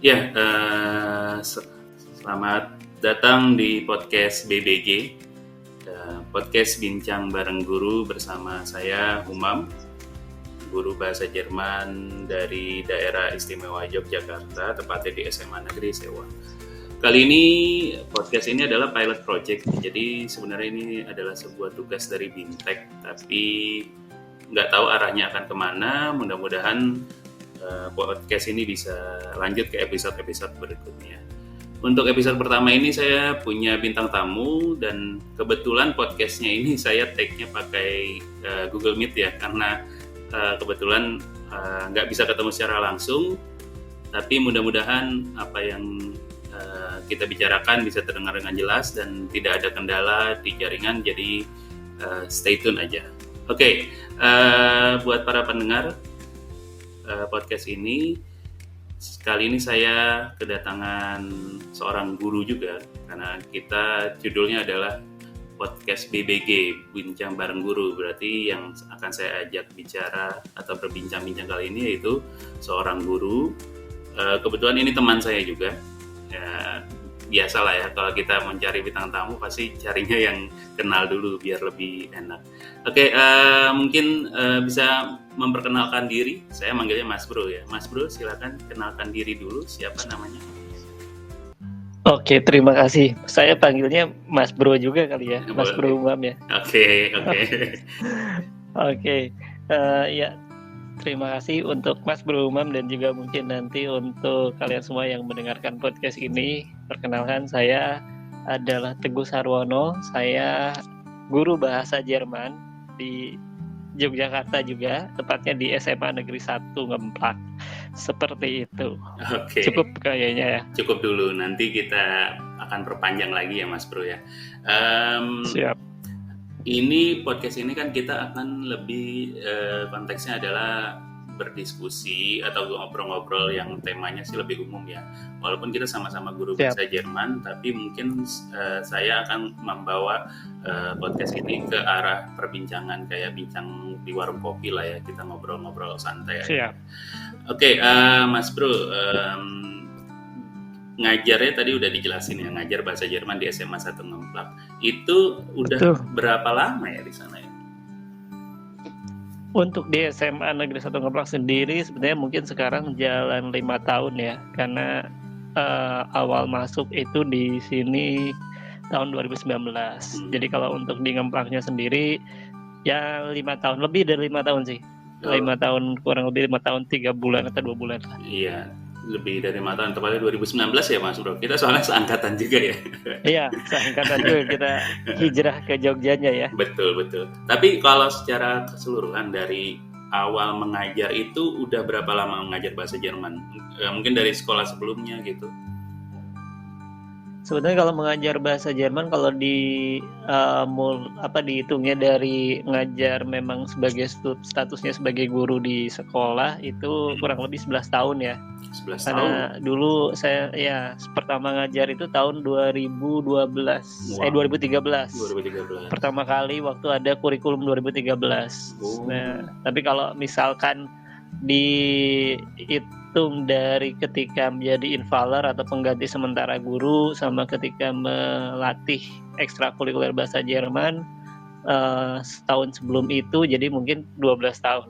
Ya, selamat datang di podcast BBG, podcast Bincang Bareng Guru bersama saya Humam, guru bahasa Jerman dari daerah istimewa Yogyakarta, tepatnya di SMA Negeri Sewa. Kali ini podcast ini adalah pilot project, jadi sebenarnya ini adalah sebuah tugas dari Bintek, tapi nggak tahu arahnya akan kemana. Mudah-mudahan podcast ini bisa lanjut ke episode-episode berikutnya. Untuk episode pertama ini saya punya bintang tamu dan kebetulan podcastnya ini saya take-nya pakai Google Meet ya, karena kebetulan nggak bisa ketemu secara langsung, tapi mudah-mudahan apa yang kita bicarakan bisa terdengar dengan jelas dan tidak ada kendala di jaringan, jadi stay tune aja. Oke, buat para pendengar podcast ini, kali ini saya kedatangan seorang guru juga, karena kita judulnya adalah podcast BBG, Bincang Bareng Guru. Berarti yang akan saya ajak bicara atau berbincang-bincang kali ini yaitu seorang guru. Kebetulan ini teman saya juga. Ya, biasalah ya, kalau kita mencari bintang tamu pasti carinya yang kenal dulu biar lebih enak. Oke, mungkin bisa memperkenalkan diri. Saya manggilnya Mas Bro ya. Mas Bro, silakan kenalkan diri dulu, siapa namanya? Oke, terima kasih. Saya panggilnya Mas Bro juga kali ya, Mas Bro Umam ya. Oke. Oke, ya terima kasih untuk Mas Bro Umam dan juga mungkin nanti untuk kalian semua yang mendengarkan podcast ini. Perkenalkan, saya adalah Teguh Sarwono. Saya guru bahasa Jerman di Yogyakarta juga, tepatnya di SMA Negeri 1 Ngemplak. Seperti itu. Oke. Cukup kayaknya ya. Cukup dulu, nanti kita akan perpanjang lagi ya Mas Bro ya. Siap. Ini podcast ini kan kita akan lebih konteksnya adalah berdiskusi atau ngobrol-ngobrol yang temanya sih lebih umum ya. Walaupun kita sama-sama guru bahasa Jerman, tapi mungkin saya akan membawa podcast ini ke arah perbincangan kayak bincang di warung kopi lah ya. Kita ngobrol-ngobrol santai. Siap. Oke, Mas Bro, ngajarnya tadi udah dijelasin ya, ngajar bahasa Jerman di SMA 1 Ngemplak. Itu udah berapa lama ya di sana ya? Untuk di SMA Negeri 1 Ngemplak sendiri sebenarnya mungkin sekarang jalan 5 tahun ya, karena awal masuk itu di sini tahun 2019. Jadi kalau untuk di Ngemplaknya sendiri ya 5 tahun, lebih dari 5 tahun sih. 5 tahun, kurang lebih 5 tahun 3 bulan atau 2 bulan lah. Iya, lebih dari 5 tahun, tepatnya 2019 ya Mas Bro. Kita soalnya seangkatan juga ya. Iya, seangkatan juga, kita hijrah ke Jogjanya ya. Betul. Tapi kalau secara keseluruhan dari awal mengajar itu udah berapa lama mengajar bahasa Jerman? Mungkin dari sekolah sebelumnya gitu. Sebenarnya kalau mengajar bahasa Jerman, kalau dihitungnya dari ngajar memang sebagai statusnya sebagai guru di sekolah itu kurang lebih 11 tahun ya. 11 Karena tahun. dulu saya pertama ngajar itu tahun 2012. Wow. 2013. Pertama kali waktu ada kurikulum 2013. Nah, tapi kalau misalkan dihitung dari ketika menjadi invaler atau pengganti sementara guru sama ketika melatih ekstrakurikuler bahasa Jerman setahun sebelum itu, jadi mungkin 12 tahun.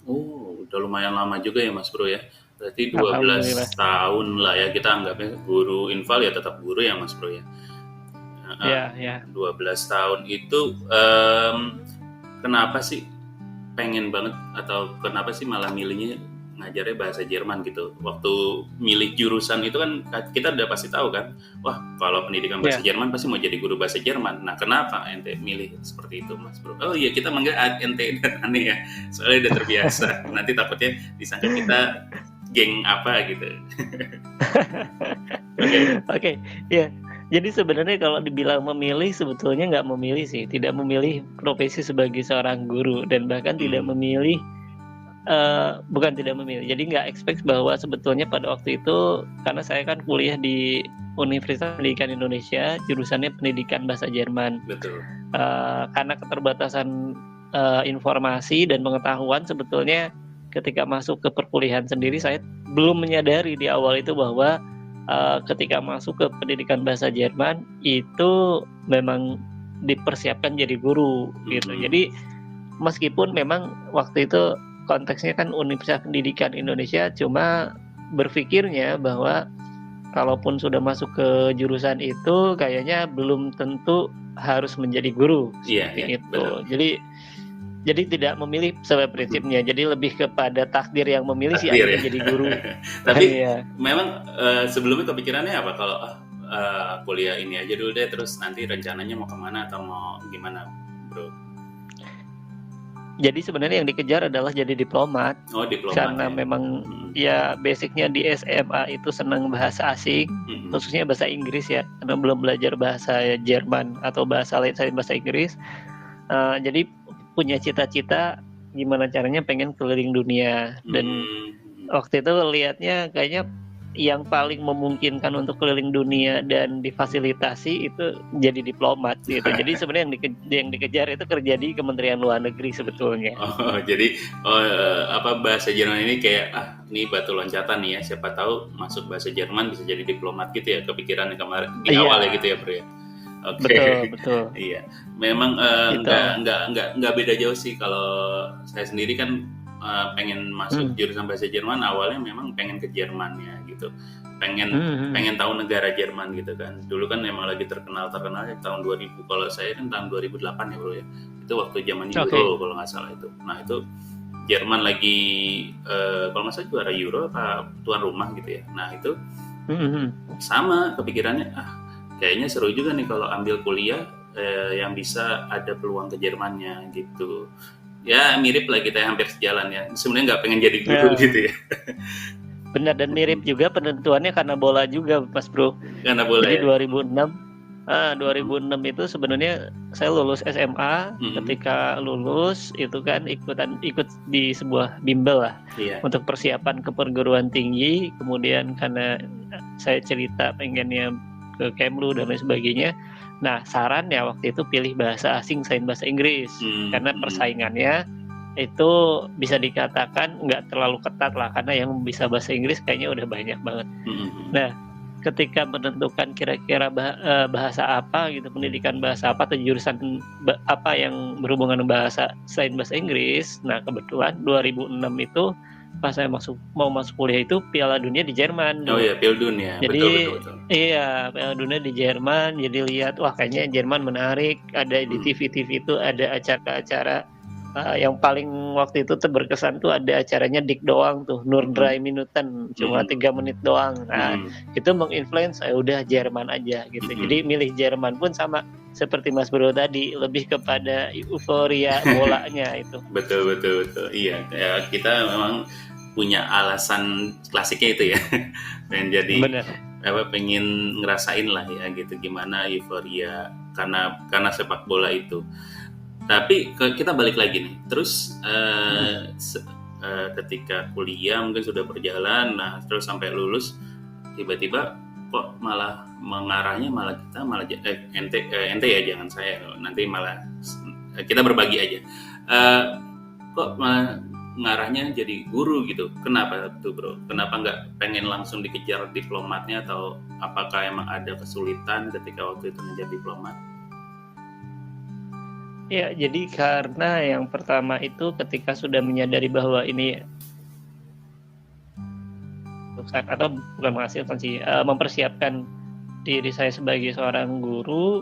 Udah lumayan lama juga ya Mas Bro ya. Berarti 12 tahun lah ya, kita anggapnya guru inval ya, tetap guru ya Mas Bro ya. Ya. 12 tahun itu kenapa sih pengen banget atau kenapa sih malah milihnya ngajarnya bahasa Jerman gitu? Waktu milih jurusan itu kan kita udah pasti tahu kan, wah kalau pendidikan bahasa Jerman pasti mau jadi guru bahasa Jerman. Nah kenapa ente milih seperti itu Mas Bro? Oh iya, kita manggil ente dan aneh ya, soalnya udah terbiasa. Nanti takutnya disangka kita geng apa gitu. Oke, ya. Jadi sebenarnya kalau dibilang memilih, sebetulnya nggak memilih sih, tidak memilih profesi sebagai seorang guru, dan bahkan tidak memilih, bukan tidak memilih. Jadi nggak expect bahwa sebetulnya pada waktu itu, karena saya kan kuliah di Universitas Pendidikan Indonesia, jurusannya Pendidikan Bahasa Jerman. Betul. Karena keterbatasan informasi dan pengetahuan, sebetulnya ketika masuk ke perkuliahan sendiri saya belum menyadari di awal itu bahwa ketika masuk ke pendidikan bahasa Jerman itu memang dipersiapkan jadi guru gitu. Jadi meskipun memang waktu itu konteksnya kan Universitas Pendidikan Indonesia, cuma berpikirnya bahwa kalaupun sudah masuk ke jurusan itu kayaknya belum tentu harus menjadi guru seperti itu. Betul. Jadi tidak memilih sebagai prinsipnya. Jadi lebih kepada takdir yang memilih sih akhirnya jadi guru. Tapi memang sebelumnya kepikirannya apa kalau kuliah ini aja dulu deh, terus nanti rencananya mau kemana atau mau gimana, bro? Jadi sebenarnya yang dikejar adalah jadi diplomat. Oh, diplomat. Karena memang ya basicnya di SMA itu senang bahasa asing, khususnya bahasa Inggris ya. Karena belum belajar bahasa Jerman atau bahasa lain selain bahasa Inggris. Jadi punya cita-cita gimana caranya pengen keliling dunia. Dan waktu itu lihatnya kayaknya yang paling memungkinkan untuk keliling dunia dan difasilitasi itu jadi diplomat gitu. Jadi sebenarnya yang dikejar itu kerja di Kementerian Luar Negeri sebetulnya. Jadi bahasa Jerman ini kayak ini batu loncatan nih ya, siapa tahu masuk bahasa Jerman bisa jadi diplomat gitu ya, kepikiran kemarin di awal ya gitu ya, bro ya. Betul. Iya, memang nggak beda jauh sih. Kalau saya sendiri kan pengen masuk jurusan bahasa Jerman, awalnya memang pengen ke Jerman ya gitu, pengen tahu negara Jerman gitu kan. Dulu kan memang lagi terkenal ya tahun 2000, kalau saya kan tahun 2008 ya, bro ya, itu waktu zaman Euro kalau nggak salah itu. Nah itu Jerman lagi kalau nggak salah juara Euro apa tuan rumah gitu ya. Nah itu sama kepikirannya, kayaknya seru juga nih kalau ambil kuliah yang bisa ada peluang ke Jermannya gitu. Ya mirip lah, kita hampir sejalan ya. Sebenarnya nggak pengen jadi guru gitu ya. Benar, dan mirip juga penentuannya karena bola juga, Mas Bro. Karena bola. Jadi 2006 itu sebenarnya saya lulus SMA. Ketika lulus itu kan ikut di sebuah bimbel lah untuk persiapan ke perguruan tinggi. Kemudian karena saya cerita pengennya ke Kemlu dan lain sebagainya. Nah, sarannya waktu itu pilih bahasa asing selain bahasa Inggris, karena persaingannya itu bisa dikatakan nggak terlalu ketat lah, karena yang bisa bahasa Inggris kayaknya udah banyak banget. Nah, ketika menentukan kira-kira bahasa apa gitu, pendidikan bahasa apa atau jurusan apa yang berhubungan dengan bahasa selain bahasa Inggris, nah kebetulan 2006 itu pas saya mau masuk kuliah itu Piala Dunia di Jerman. Oh iya, Piala Dunia. Jadi betul. Iya, Piala Dunia di Jerman. Jadi lihat, wah kayaknya Jerman menarik. Ada di TV-TV itu ada acara-acara yang paling waktu itu berkesan tuh ada acaranya Dik doang tuh, Nur 3 Minuten, cuma 3 menit doang. Nah, itu menginfluence udah Jerman aja gitu. Jadi milih Jerman pun sama seperti Mas Bro tadi, lebih kepada euforia bolanya itu. Betul. Iya, ya, kita memang punya alasan klasiknya itu ya. Dan jadi pengen ngerasain lah ya gitu, gimana euforia karena sepak bola itu. Tapi kita balik lagi nih. Terus ketika kuliah mungkin sudah berjalan, nah terus sampai lulus tiba-tiba kok malah mengarahnya ente ya, jangan saya, nanti malah kita berbagi aja. Kok malah ngarahnya jadi guru gitu? Kenapa tuh, bro? Kenapa nggak pengen langsung dikejar diplomatnya, atau apakah emang ada kesulitan ketika waktu itu menjadi diplomat? Ya, jadi karena yang pertama itu ketika sudah menyadari bahwa ini atau bukan menghasilkan sih, mempersiapkan diri saya sebagai seorang guru,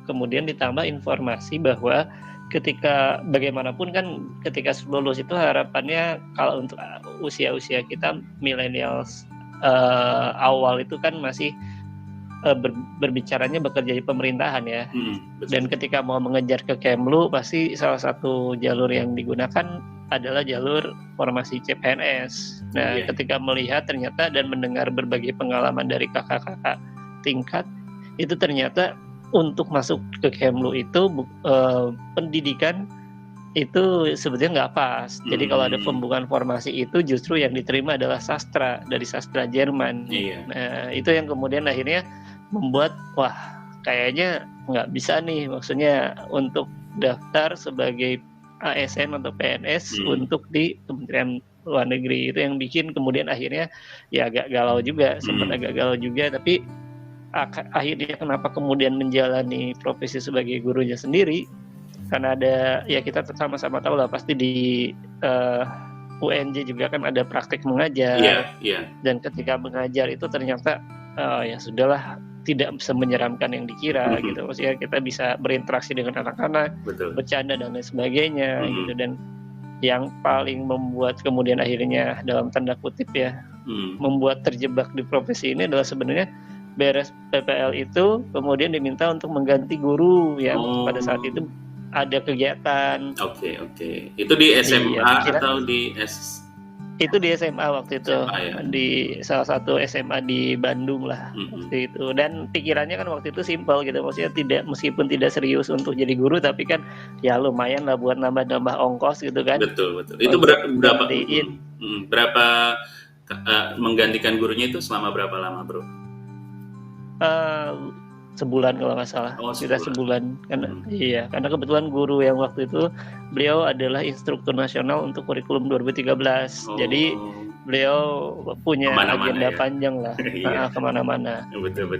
kemudian ditambah informasi bahwa ketika bagaimanapun kan ketika lulus itu harapannya kalau untuk usia-usia kita millennials awal itu kan masih berbicaranya bekerja di pemerintahan ya. Dan ketika mau mengejar ke Kemlu pasti salah satu jalur yang digunakan adalah jalur formasi CPNS. Nah, ketika melihat ternyata dan mendengar berbagai pengalaman dari kakak-kakak tingkat, itu ternyata untuk masuk ke Kemlu itu pendidikan itu sebetulnya nggak pas. Jadi kalau ada pembukaan formasi itu justru yang diterima adalah sastra, dari sastra Jerman. Nah, itu yang kemudian akhirnya membuat wah kayaknya nggak bisa nih, maksudnya untuk daftar sebagai ASN atau PNS untuk di Kementerian luar negeri. Itu yang bikin kemudian akhirnya ya agak galau juga, sempat agak galau juga, tapi akhirnya kenapa kemudian menjalani profesi sebagai gurunya sendiri, karena ada, ya kita sama-sama tahu lah pasti di UNJ juga kan ada praktek mengajar. Dan ketika mengajar itu ternyata ya sudahlah, tidak semenyeramkan yang dikira gitu. Maksudnya kita bisa berinteraksi dengan anak-anak, bercanda dan lain sebagainya gitu. Dan yang paling membuat kemudian akhirnya dalam tanda kutip ya membuat terjebak di profesi ini adalah sebenarnya beres PPL itu kemudian diminta untuk mengganti guru yang pada saat itu ada kegiatan. Oke. Itu di SMA atau di Itu di SMA waktu itu, SMA, ya? Di salah satu SMA di Bandung lah waktu itu. Dan pikirannya kan waktu itu simpel gitu, maksudnya meskipun tidak serius untuk jadi guru, tapi kan ya lumayan lah buat nambah-nambah ongkos gitu kan. Betul. Itu berapa menggantikan gurunya itu selama berapa lama, bro? Sebulan kalau nggak salah, sebulan. Karena kebetulan guru yang waktu itu beliau adalah instruktur nasional untuk kurikulum 2013. Jadi beliau punya agenda panjang lah, kemana-mana. Betul.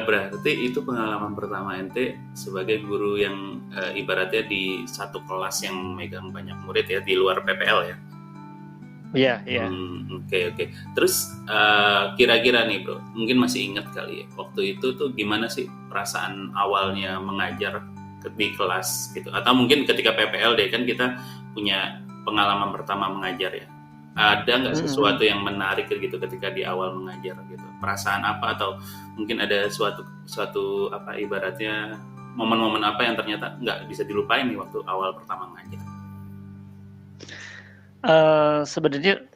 Berarti itu pengalaman pertama ente sebagai guru yang ibaratnya di satu kelas yang megang banyak murid ya, di luar PPL ya. Iya. Oke. Terus kira-kira nih bro, mungkin masih ingat kali ya, waktu itu tuh gimana sih perasaan awalnya mengajar di kelas gitu? Atau mungkin ketika PPL deh, kan kita punya pengalaman pertama mengajar ya. Ada nggak sesuatu yang menarik gitu ketika di awal mengajar gitu? Perasaan apa, atau mungkin ada suatu apa ibaratnya momen-momen apa yang ternyata nggak bisa dilupain nih waktu awal pertama mengajar? Sebenarnya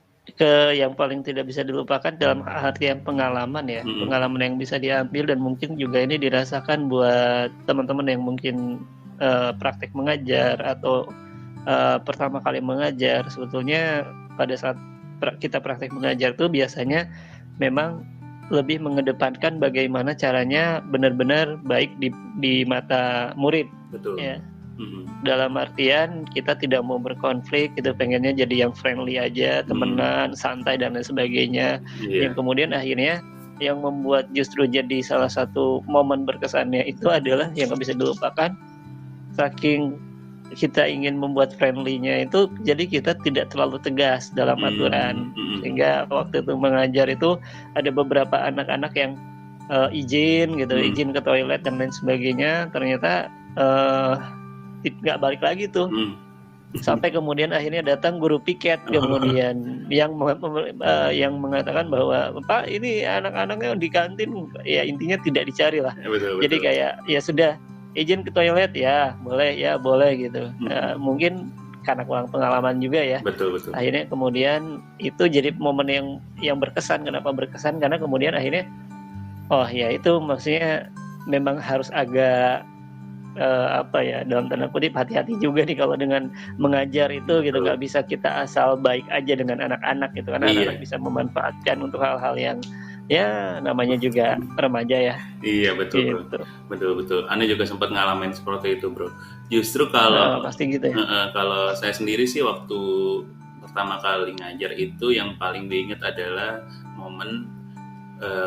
yang paling tidak bisa dilupakan dalam artian pengalaman ya, pengalaman yang bisa diambil dan mungkin juga ini dirasakan buat teman-teman yang mungkin praktek mengajar atau pertama kali mengajar. Sebetulnya pada saat kita praktek mengajar tuh biasanya memang lebih mengedepankan bagaimana caranya benar-benar baik di mata murid. Betul. Ya. Dalam artian kita tidak mau berkonflik, kita pengennya jadi yang friendly aja, temenan, santai dan lain sebagainya. Yang kemudian akhirnya yang membuat justru jadi salah satu momen berkesannya itu adalah yang nggak bisa dilupakan, saking kita ingin membuat friendly-nya itu, jadi kita tidak terlalu tegas dalam aturan. Sehingga waktu itu mengajar itu ada beberapa anak-anak yang izin ke toilet dan lain sebagainya, ternyata nggak balik lagi tuh. Sampai kemudian akhirnya datang guru piket kemudian yang mengatakan bahwa Pak, ini anak-anaknya di kantin, ya intinya tidak dicari lah. Betul. Jadi kayak ya sudah, izin ke toilet ya boleh gitu. Mungkin karena kurang pengalaman juga ya. Betul. Akhirnya kemudian itu jadi momen yang berkesan. Kenapa berkesan? Karena kemudian akhirnya ya itu maksudnya memang harus agak dalam tanda kutip hati-hati juga nih kalau dengan mengajar itu gitu. Nggak bisa kita asal baik aja dengan anak-anak gitu, karena anak-anak bisa memanfaatkan untuk hal-hal yang ya namanya juga remaja ya. Iya betul. Anda juga sempat ngalamin seperti itu bro. Justru kalau pasti gitu ya. Kalau saya sendiri sih waktu pertama kali ngajar itu yang paling diingat adalah momen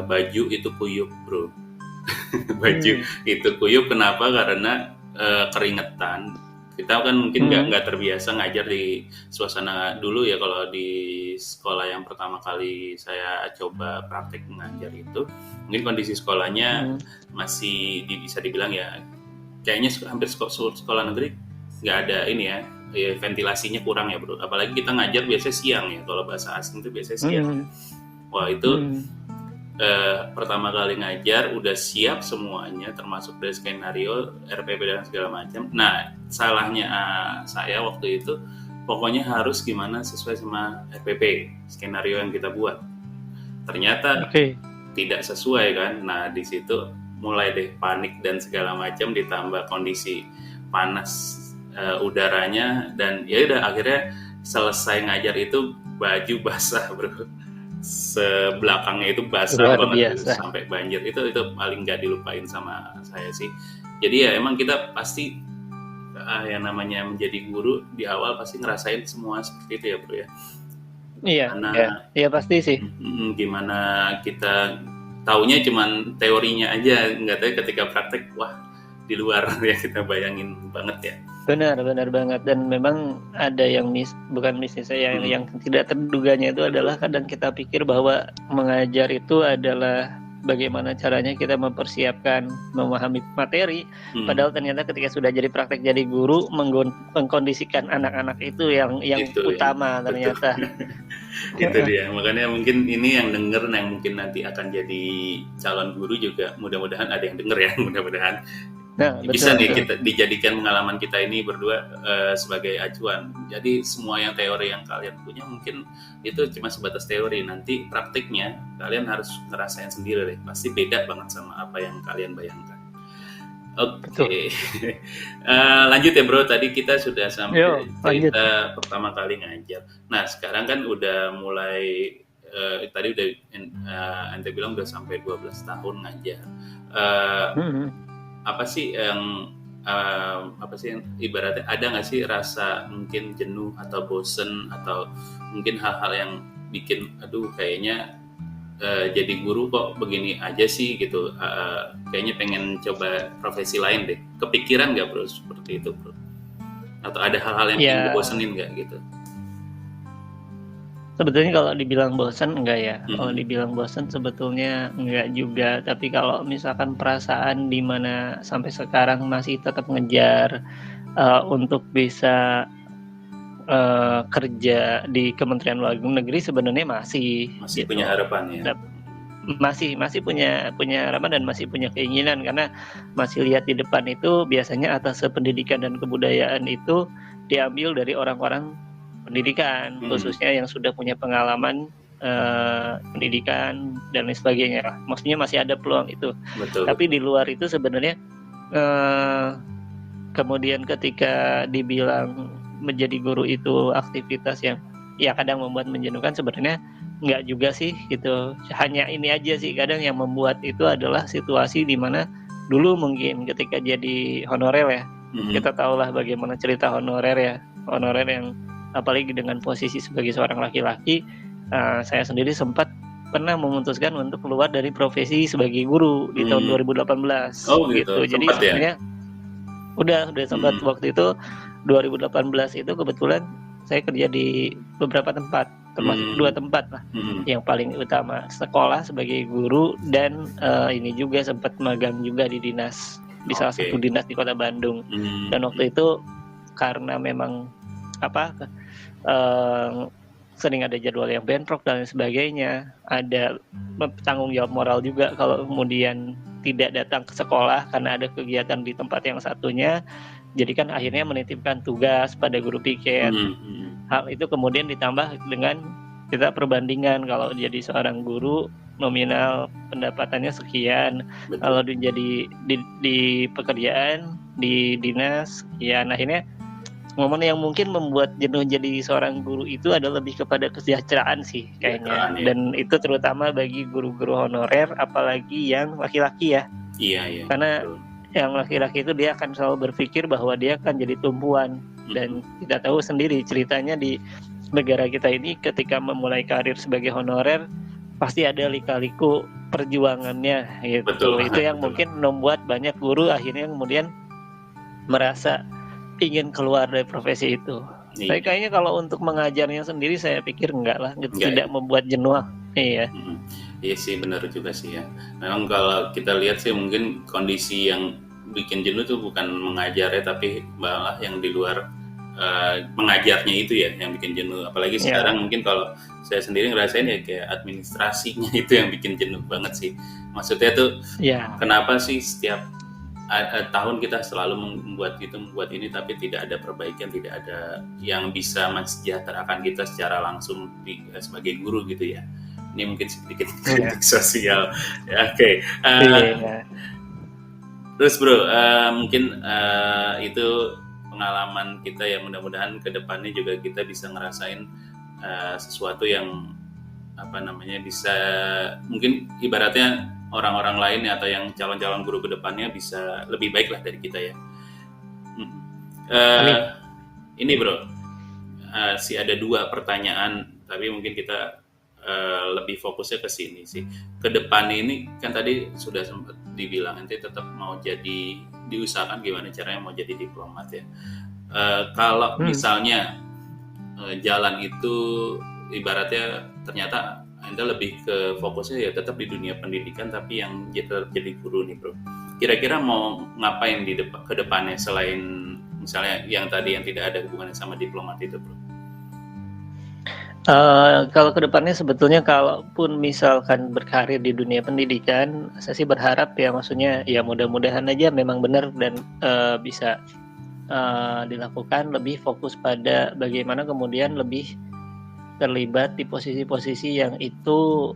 baju itu kuyup bro. Baju itu kuyup, kenapa? Karena keringetan. Kita kan mungkin nggak terbiasa ngajar di suasana dulu ya. Kalau di sekolah yang pertama kali saya coba praktek mengajar itu, mungkin kondisi sekolahnya masih bisa dibilang ya kayaknya hampir sekolah negeri nggak ada ini ya, ventilasinya kurang ya bro. Apalagi kita ngajar biasanya siang ya, kalau bahasa asing itu biasanya siang. Wah itu pertama kali ngajar udah siap semuanya, termasuk dari skenario, RPP dan segala macam. Nah salahnya saya waktu itu pokoknya harus gimana sesuai sama RPP, skenario yang kita buat. Ternyata tidak sesuai kan. Nah di situ mulai deh panik dan segala macam, ditambah kondisi panas udaranya, dan ya udah akhirnya selesai ngajar itu baju basah bro. Sebelakangnya itu basah banget sampai banjir. Itu paling nggak dilupain sama saya sih. Jadi ya emang kita pasti yang namanya menjadi guru di awal pasti ngerasain semua seperti itu ya bro ya. Iya, Karena iya pasti sih. gimana kita taunya cuman teorinya aja, nggak tahu ketika praktek wah di luar ya kita bayangin banget ya. Benar banget, dan memang ada yang bukan bisnis saya yang tidak terduganya itu adalah kadang kita pikir bahwa mengajar itu adalah bagaimana caranya kita mempersiapkan memahami materi, padahal ternyata ketika sudah jadi praktek jadi guru mengkondisikan anak-anak itu yang Itu utama ternyata. Itu dia, makanya mungkin ini yang denger yang mungkin nanti akan jadi calon guru juga mudah-mudahan ada yang denger ya, mudah-mudahan bisa nih kita dijadikan pengalaman kita ini berdua sebagai acuan. Jadi semua yang teori yang kalian punya mungkin itu cuma sebatas teori, nanti praktiknya kalian harus ngerasain sendiri deh, pasti beda banget sama apa yang kalian bayangkan. Oke. Lanjut ya bro, tadi kita sudah sampai cerita pertama kali ngajar. Nah sekarang kan udah mulai tadi udah ente bilang udah sampai 12 tahun ngajar. Apa sih yang ibaratnya ada nggak sih rasa mungkin jenuh atau bosen atau mungkin hal-hal yang bikin aduh kayaknya jadi guru kok begini aja sih gitu, kayaknya pengen coba profesi lain deh, kepikiran nggak bro seperti itu bro? Atau ada hal-hal yang bikin bosenin nggak gitu? Sebetulnya kalau dibilang bosan enggak ya, kalau dibilang bosan sebetulnya enggak juga, tapi kalau misalkan perasaan di mana sampai sekarang masih tetap ngejar untuk bisa kerja di Kementerian Luar Negeri sebenarnya masih gitu. Punya harapan ya? Masih punya harapan dan masih punya keinginan, karena masih lihat di depan itu biasanya atas pendidikan dan kebudayaan itu diambil dari orang-orang pendidikan, khususnya yang sudah punya pengalaman pendidikan dan lain sebagainya. Maksudnya masih ada peluang itu. Betul. Tapi di luar itu sebenarnya kemudian ketika dibilang menjadi guru itu aktivitas yang ya kadang membuat menjenuhkan, sebenarnya enggak juga sih gitu. Hanya ini aja sih kadang yang membuat itu adalah situasi di mana dulu mungkin ketika jadi honorer ya, kita tahulah bagaimana cerita honorer yang apalagi dengan posisi sebagai seorang laki-laki, saya sendiri sempat pernah memutuskan untuk keluar dari profesi sebagai guru di tahun 2018. Oh gitu. Jadi sebenarnya udah sempat waktu itu 2018 itu kebetulan saya kerja di beberapa tempat, termasuk 2 tempat lah. Yang paling utama sekolah sebagai guru dan ini juga sempat magang juga di dinas, di salah satu dinas di Kota Bandung. Dan waktu itu karena memang sering ada jadwal yang bentrok dan sebagainya, ada tanggung jawab moral juga kalau kemudian tidak datang ke sekolah karena ada kegiatan di tempat yang satunya. Jadi kan akhirnya menitipkan tugas pada guru piket. Hal itu kemudian ditambah dengan kita perbandingan, kalau jadi seorang guru nominal pendapatannya sekian, kalau jadi di pekerjaan di dinas sekian. Akhirnya momen yang mungkin membuat jenuh jadi seorang guru itu adalah lebih kepada kesejahteraan sih kayaknya. Dan itu terutama bagi guru-guru honorer, apalagi yang laki-laki ya. Iya. Karena yang laki-laki itu dia akan selalu berpikir bahwa dia akan jadi tumpuan. Dan kita tahu sendiri ceritanya di negara kita ini ketika memulai karir sebagai honorer pasti ada lika-liku perjuangannya gitu. Betul. Itu yang mungkin membuat banyak guru akhirnya kemudian merasa ingin keluar dari profesi itu. Tapi kayaknya kalau untuk mengajarnya sendiri saya pikir enggak lah, tidak membuat jenuh. Iya. Iya sih, benar juga sih ya. Memang kalau kita lihat sih mungkin kondisi yang bikin jenuh tuh bukan mengajarnya, tapi malah yang di luar mengajarnya itu ya yang bikin jenuh. Apalagi sekarang mungkin kalau saya sendiri ngerasain ya kayak administrasinya itu yang bikin jenuh banget sih. Maksudnya tuh kenapa sih setiap tahun kita selalu membuat ini tapi tidak ada perbaikan, tidak ada yang bisa mensejahterakan kita secara langsung sebagai guru gitu ya. Ini mungkin sedikit kritik sosial ya. Oke. Terus bro, mungkin itu pengalaman kita ya, mudah-mudahan kedepannya juga kita bisa ngerasain sesuatu yang bisa mungkin ibaratnya orang-orang lain atau yang calon-calon guru ke depannya bisa lebih baik lah dari kita ya. Amin. Ini bro, sih ada 2 pertanyaan, tapi mungkin kita lebih fokusnya ke sini sih. Ke depan ini kan tadi sudah sempat dibilang nanti tetap mau jadi, diusahakan gimana caranya mau jadi diplomat ya. Kalau misalnya jalan itu ibaratnya ternyata Anda lebih ke fokusnya ya tetap di dunia pendidikan, tapi yang tetap jadi guru nih bro. Kira-kira mau ngapain ke depannya selain misalnya yang tadi yang tidak ada hubungannya sama diplomat itu bro? Kalau kedepannya sebetulnya kalaupun misalkan berkarir di dunia pendidikan, saya sih berharap ya, maksudnya ya mudah-mudahan aja memang benar dan bisa dilakukan, lebih fokus pada bagaimana kemudian lebih terlibat di posisi-posisi yang itu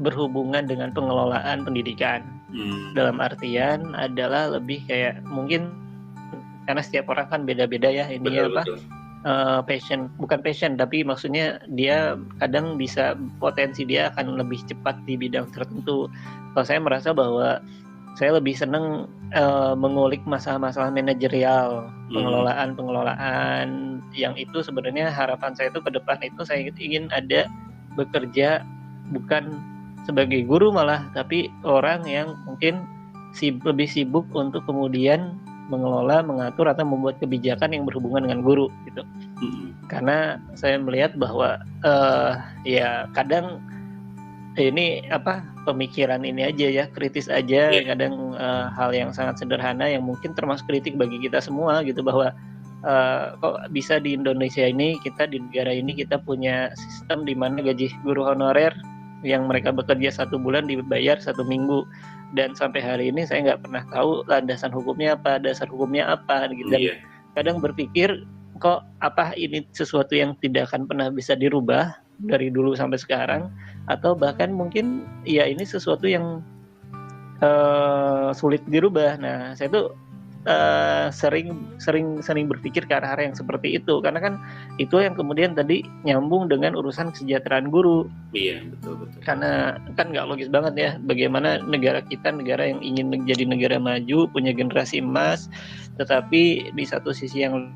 berhubungan dengan pengelolaan pendidikan. Dalam artian adalah lebih kayak mungkin karena setiap orang kan beda-beda ya ininya bukan passion tapi maksudnya dia kadang bisa potensi dia akan lebih cepat di bidang tertentu. Kalau saya merasa bahwa saya lebih senang mengulik masalah-masalah manajerial, pengelolaan yang itu sebenarnya harapan saya itu ke depan itu saya ingin ada bekerja bukan sebagai guru malah, tapi orang yang mungkin lebih sibuk untuk kemudian mengelola, mengatur atau membuat kebijakan yang berhubungan dengan guru gitu. Karena saya melihat bahwa ya kadang ini pemikiran ini aja ya, kritis aja, kadang hal yang sangat sederhana yang mungkin termasuk kritik bagi kita semua gitu, bahwa kok bisa di Indonesia ini, kita di negara ini kita punya sistem di mana gaji guru honorer yang mereka bekerja 1 bulan dibayar 1 minggu, dan sampai hari ini saya nggak pernah tahu landasan hukumnya apa, dasar hukumnya apa gitu. Dan kadang berpikir kok apa ini sesuatu yang tidak akan pernah bisa dirubah dari dulu sampai sekarang, atau bahkan mungkin ya ini sesuatu yang sulit dirubah. Nah saya tuh sering berpikir ke arah yang seperti itu, karena kan itu yang kemudian tadi nyambung dengan urusan kesejahteraan guru. Iya, betul. Karena kan nggak logis banget ya, bagaimana negara kita, negara yang ingin menjadi negara maju, punya generasi emas, tetapi di satu sisi yang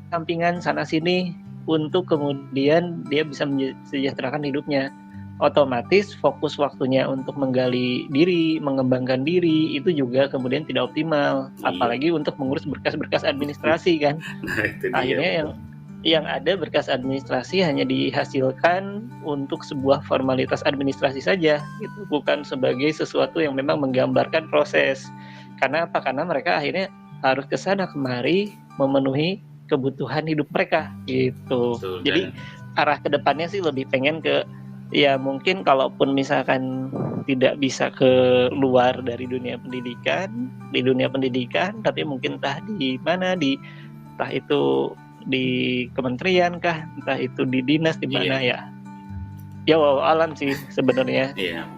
sampingan sana sini untuk kemudian dia bisa mensejahterakan hidupnya. Otomatis fokus waktunya untuk menggali diri, mengembangkan diri itu juga kemudian tidak optimal, apalagi untuk mengurus berkas-berkas administrasi kan. Akhirnya yang ada berkas administrasi hanya dihasilkan untuk sebuah formalitas administrasi saja, gitu, bukan sebagai sesuatu yang memang menggambarkan proses. Karena apa? Karena mereka akhirnya harus ke sana kemari memenuhi kebutuhan hidup mereka gitu. Betul, jadi arah kedepannya sih lebih pengen ke ya mungkin kalaupun misalkan tidak bisa ke luar dari dunia pendidikan, di dunia pendidikan, tapi mungkin entah di mana, entah itu di kementerian kah, entah itu di dinas di mana ya wow alam sih sebenarnya. Iya,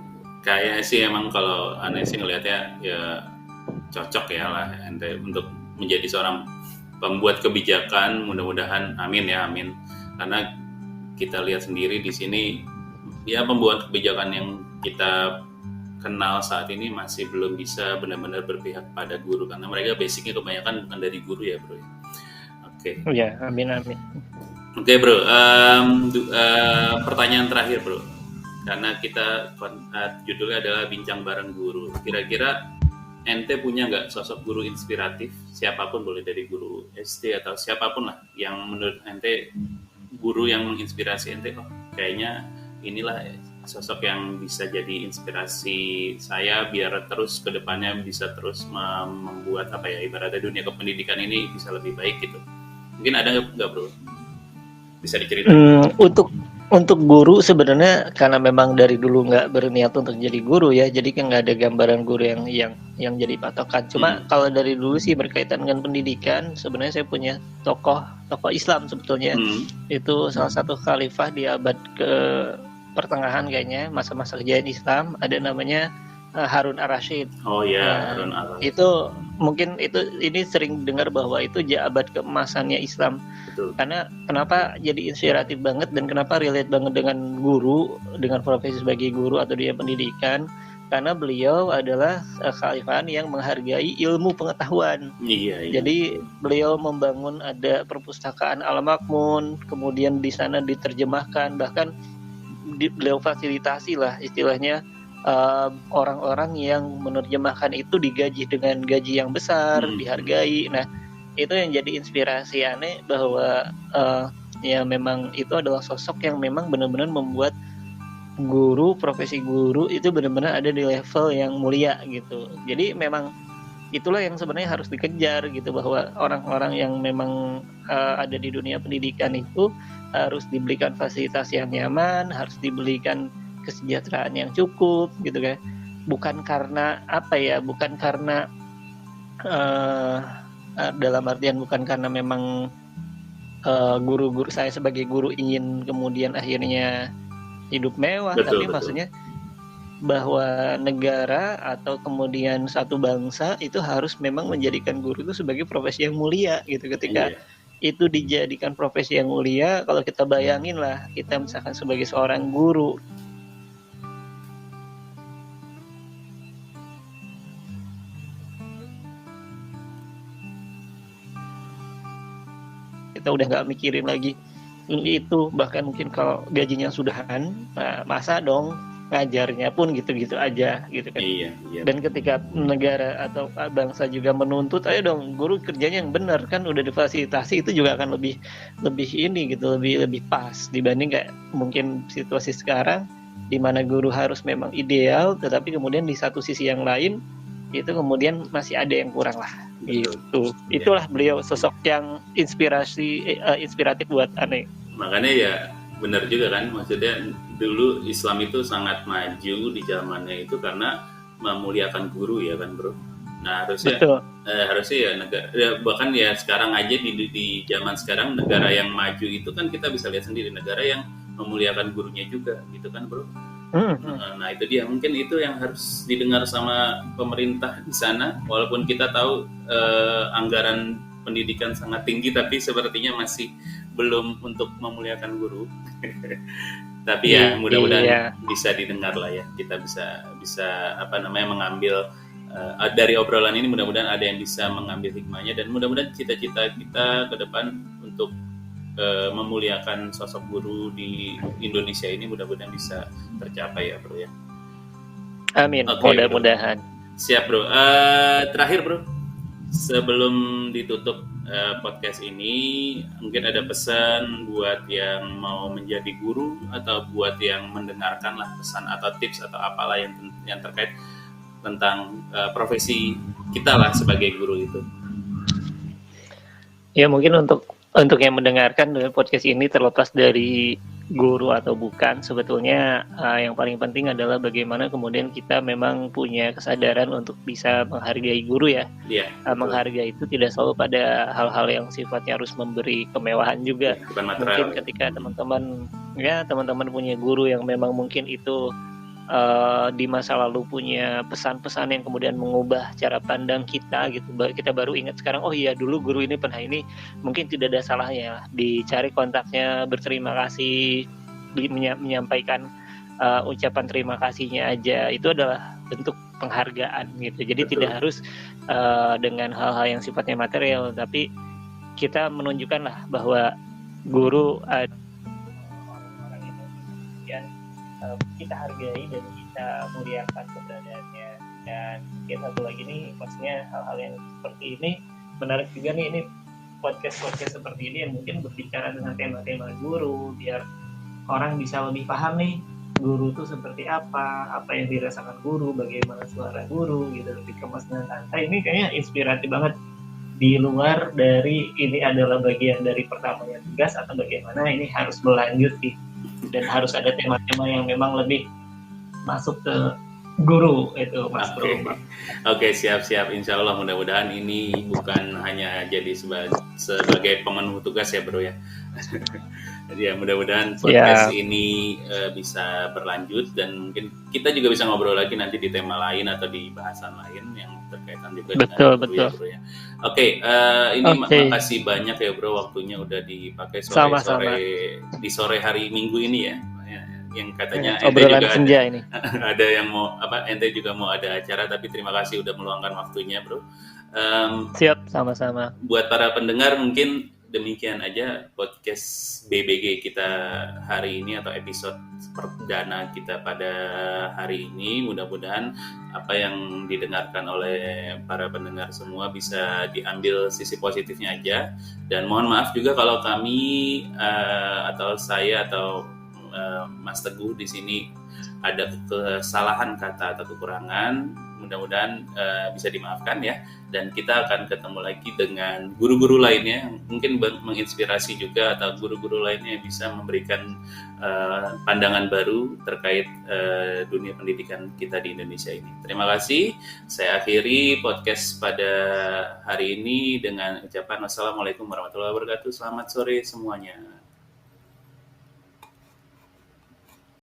kayak sih emang kalau aneh sih ngelihatnya ya cocok ya lah ente untuk menjadi seorang pembuat kebijakan, mudah-mudahan amin, karena kita lihat sendiri di sini ya pembuat kebijakan yang kita kenal saat ini masih belum bisa benar-benar berpihak pada guru, karena mereka basicnya kebanyakan bukan dari guru ya bro. Oke. Ya, amin. Oke bro, pertanyaan terakhir bro, karena kita judulnya adalah bincang bareng guru. Kira-kira ente punya nggak sosok guru inspiratif, siapapun, boleh dari guru SD atau siapapun lah, yang menurut ente guru yang menginspirasi ente, kayaknya inilah sosok yang bisa jadi inspirasi saya biar terus ke depannya bisa terus membuat ibaratnya dunia kependidikan ini bisa lebih baik gitu. Mungkin ada nggak bro? Bisa diceritain? Untuk guru sebenarnya karena memang dari dulu nggak berniat untuk jadi guru ya, jadi kan nggak ada gambaran guru yang jadi patokan. Cuma kalau dari dulu sih berkaitan dengan pendidikan, sebenarnya saya punya tokoh Islam sebetulnya. Itu salah satu khalifah di abad ke pertengahan kayaknya, masa-masa kejayaan Islam, ada namanya Harun ar-Rasyid. Oh ya, Harun ar-Rasyid. Itu mungkin ini sering dengar bahwa itu abad keemasannya Islam. Betul. Karena kenapa jadi inspiratif banget dan kenapa relate banget dengan guru, dengan profesi sebagai guru atau dia pendidikan, karena beliau adalah kekhalifahan yang menghargai ilmu pengetahuan. Iya. Jadi beliau membangun ada perpustakaan Al-Ma'mun, kemudian di sana diterjemahkan, bahkan beliau fasilitasi lah istilahnya orang-orang yang menerjemahkan itu digaji dengan gaji yang besar, dihargai. Nah, itu yang jadi inspirasi aneh bahwa ya memang itu adalah sosok yang memang benar-benar membuat guru, profesi guru itu benar-benar ada di level yang mulia gitu. Jadi memang itulah yang sebenarnya harus dikejar gitu, bahwa orang-orang yang memang ada di dunia pendidikan itu harus diberikan fasilitas yang nyaman, harus diberikan kesejahteraan yang cukup gitu kan. Bukan karena apa ya, bukan karena dalam artian bukan karena memang guru-guru saya sebagai guru ingin kemudian akhirnya hidup mewah, tapi maksudnya bahwa negara atau kemudian satu bangsa itu harus memang menjadikan guru itu sebagai profesi yang mulia gitu. Ketika itu dijadikan profesi yang mulia, kalau kita bayangin lah kita misalkan sebagai seorang guru, kita udah nggak mikirin lagi itu, bahkan mungkin kalau gajinya sudahan, nah masa dong ngajarnya pun gitu-gitu aja gitu kan. Iya. Dan ketika negara atau bangsa juga menuntut, ayo dong guru kerjanya yang benar, kan udah difasilitasi, itu juga akan lebih ini gitu, lebih pas dibanding kayak mungkin situasi sekarang di mana guru harus memang ideal, tetapi kemudian di satu sisi yang lain itu kemudian masih ada yang kurang lah gitu. Itulah beliau sosok yang inspiratif buat aneh. Makanya ya benar juga kan, maksudnya dulu Islam itu sangat maju di zamannya itu karena memuliakan guru ya kan bro. Nah harusnya ya negara bahkan ya sekarang aja di zaman sekarang negara yang maju itu kan kita bisa lihat sendiri negara yang memuliakan gurunya juga gitu kan bro. Nah itu dia, mungkin itu yang harus didengar sama pemerintah di sana, walaupun kita tahu anggaran pendidikan sangat tinggi, tapi sepertinya masih belum untuk memuliakan guru. Tapi ya mudah-mudahan bisa didengar lah ya, kita bisa mengambil dari obrolan ini, mudah-mudahan ada yang bisa mengambil hikmahnya, dan mudah-mudahan cita-cita kita ke depan untuk memuliakan sosok guru di Indonesia ini mudah-mudahan bisa tercapai ya bro ya. Amin. Mudah-mudahan. Siap bro. Terakhir bro, sebelum ditutup podcast ini, mungkin ada pesan buat yang mau menjadi guru atau buat yang mendengarkan lah, pesan atau tips atau apalah yang terkait tentang profesi kita lah sebagai guru itu. Ya mungkin untuk yang mendengarkan podcast ini, terlepas dari guru atau bukan, sebetulnya yang paling penting adalah bagaimana kemudian kita memang punya kesadaran untuk bisa menghargai guru ya. Menghargai itu tidak selalu pada hal-hal yang sifatnya harus memberi kemewahan juga. Mungkin ketika teman-teman punya guru yang memang mungkin itu di masa lalu punya pesan-pesan yang kemudian mengubah cara pandang kita gitu, kita baru ingat sekarang, oh iya dulu guru ini pernah ini, mungkin tidak ada salahnya dicari kontaknya, berterima kasih, menyampaikan ucapan terima kasihnya aja, itu adalah bentuk penghargaan gitu. Jadi tidak harus dengan hal-hal yang sifatnya material, tapi kita menunjukkan lah bahwa guru orang-orang itu kemudian kita hargai dan kita muliakan keberadaannya. Dan kita satu lagi nih, maksudnya hal-hal yang seperti ini menarik juga nih, ini podcast seperti ini yang mungkin berbicara tentang tema-tema guru, biar orang bisa lebih paham nih guru itu seperti apa yang dirasakan guru, bagaimana suara guru gitu, lebih kemas dan santai. Ini kayaknya inspiratif banget, di luar dari ini adalah bagian dari pertamanya tugas atau bagaimana, ini harus berlanjut sih. Dan harus ada tema-tema yang memang lebih masuk ke guru itu Mas Bro. Oke, siap. Insya Allah mudah-mudahan ini bukan hanya jadi sebagai pemenuh tugas ya Bro ya. Jadi ya mudah-mudahan podcast ini bisa berlanjut, dan mungkin kita juga bisa ngobrol lagi nanti di tema lain atau di bahasan lain yang berkaitan juga dengan guru ya Bro ya. Oke, ini makasih banyak ya Bro, waktunya udah dipakai sore di sore hari Minggu ini ya. yang katanya ente Obrolan juga senja ini. ada yang mau ente juga mau ada acara, tapi terima kasih udah meluangkan waktunya, bro. Siap, sama-sama. Buat para pendengar mungkin demikian aja podcast BBG kita hari ini atau episode perdana kita pada hari ini. Mudah-mudahan apa yang didengarkan oleh para pendengar semua bisa diambil sisi positifnya aja. Dan mohon maaf juga kalau kami atau saya atau Mas Teguh di sini ada kesalahan kata atau kekurangan. Mudah-mudahan bisa dimaafkan ya. Dan kita akan ketemu lagi dengan guru-guru lainnya yang mungkin menginspirasi juga, atau guru-guru lainnya yang bisa memberikan pandangan baru terkait dunia pendidikan kita di Indonesia ini. Terima kasih. Saya akhiri podcast pada hari ini dengan ucapan wassalamualaikum warahmatullahi wabarakatuh. Selamat sore semuanya.